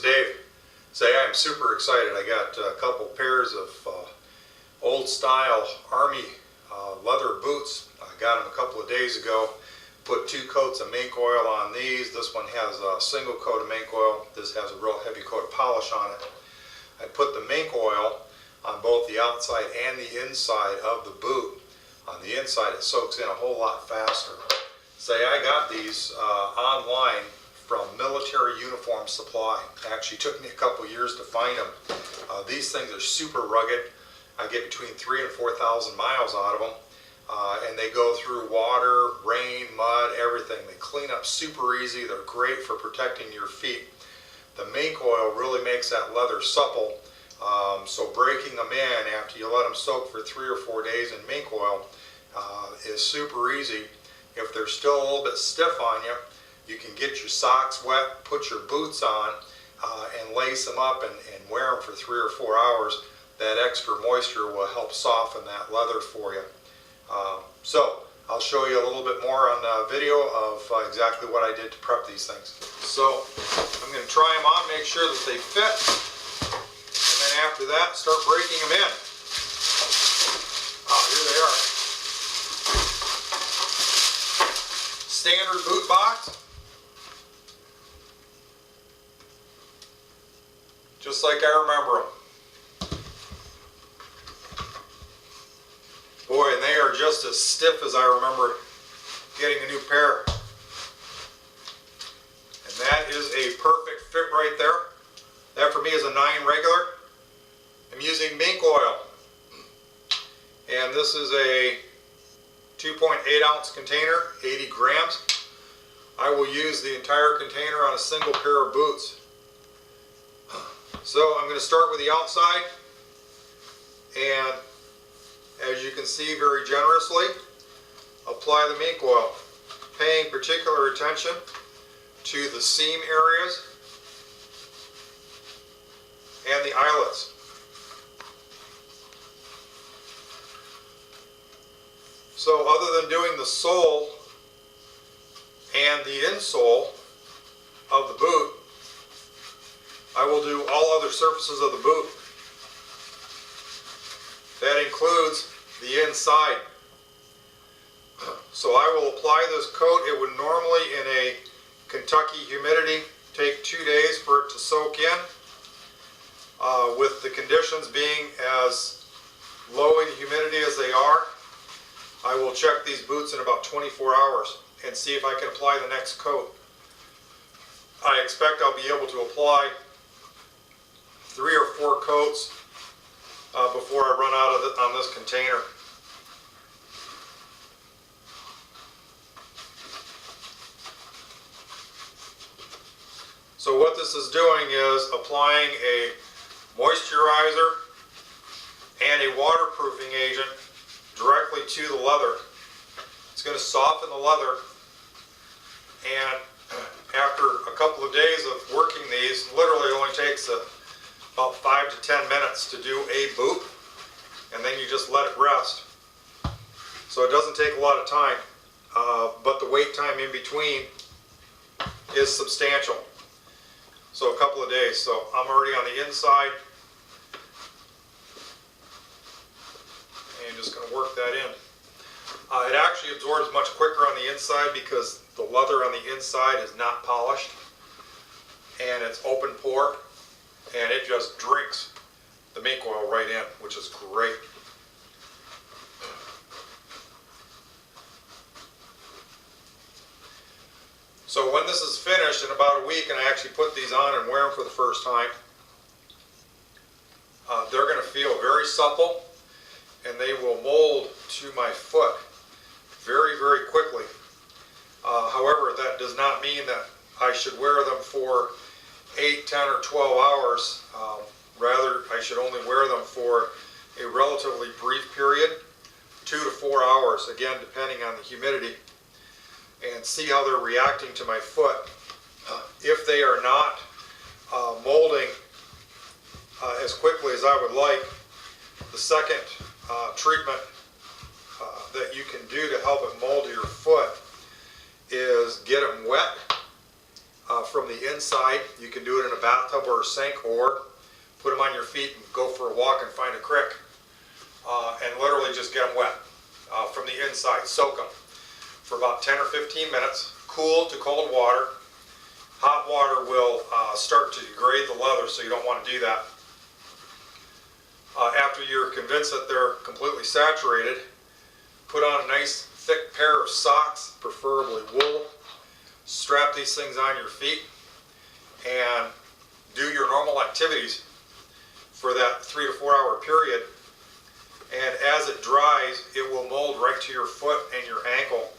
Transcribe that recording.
Dave. Say, I'm super excited. I got a couple pairs of old style Army leather boots. I got them a couple of days ago. Put 2 coats of mink oil on these. This one has a single coat of mink oil. This has a real heavy coat of polish on it. I put the mink oil on both the outside and the inside of the boot. On the inside it soaks in a whole lot faster. Say, I got these online from Military Uniform Supply. It actually took me a couple years to find them. These things are super rugged. I get between 3,000 and 4,000 miles out of them. And they go through water, rain, mud, everything. They clean up super easy. They're great for protecting your feet. The mink oil really makes that leather supple. So breaking them in after you let them soak for 3 or 4 days in mink oil is super easy. If they're still a little bit stiff on you, you can get your socks wet, put your boots on, and lace them up and wear them for 3 or 4 hours. That extra moisture will help soften that leather for you. So I'll show you a little bit more on the video of exactly what I did to prep these things. So I'm going to try them on, make sure that they fit, and then after that start breaking them in. Oh, here they are. Standard boot box. Just like I remember them. Boy, and they are just as stiff as I remember getting a new pair. And that is a perfect fit right there. That for me is a 9 regular. I'm using mink oil. And this is a 2.8 ounce container, 80 grams. I will use the entire container on a single pair of boots. So I'm going to start with the outside, and as you can see, very generously apply the mink oil, paying particular attention to the seam areas and the eyelets. So other than doing the sole and the insole of the boot, I will do all other surfaces of the boot. That includes the inside. So I will apply this coat. It would normally, in a Kentucky humidity, take 2 days for it to soak in. With the conditions being as low in humidity as they are, I will check these boots in about 24 hours and see if I can apply the next coat. I expect I'll be able to apply 3 or 4 coats before I run out of it on this container. So what this is doing is applying a moisturizer and a waterproofing agent directly to the leather. It's going to soften the leather, and after a couple of days of working these, literally only takes about 5 to 10 minutes to do a boot, and then you just let it rest. So it doesn't take a lot of time, but the wait time in between is substantial. So a couple of days. So I'm already on the inside, and just going to work that in. It actually absorbs much quicker on the inside because the leather on the inside is not polished, and it's open pore, and it just drinks the mink oil right in, which is great. So when this is finished in about a week, and I actually put these on and wear them for the first time, they're going to feel very supple, and they will mold to my foot very, very quickly. However, that does not mean that I should wear them for 8, 10, or 12 hours. Rather, I should only wear them for a relatively brief period, 2 to 4 hours, again, depending on the humidity, and see how they're reacting to my foot. If they are not molding as quickly as I would like, the second treatment that you can do to help it mold to your foot is get them wet from the inside. You can do it in a bathtub or a sink, or put them on your feet and go for a walk and find a creek, and literally just get them wet from the inside. Soak them for about 10 or 15 minutes, cool to cold water. Hot water will start to degrade the leather, so you don't want to do that. After you're convinced that they're completely saturated, put on a nice thick pair of socks, preferably wool. Strap these things on your feet and do your normal activities for that 3 to 4 hour period. And as it dries, it will mold right to your foot and your ankle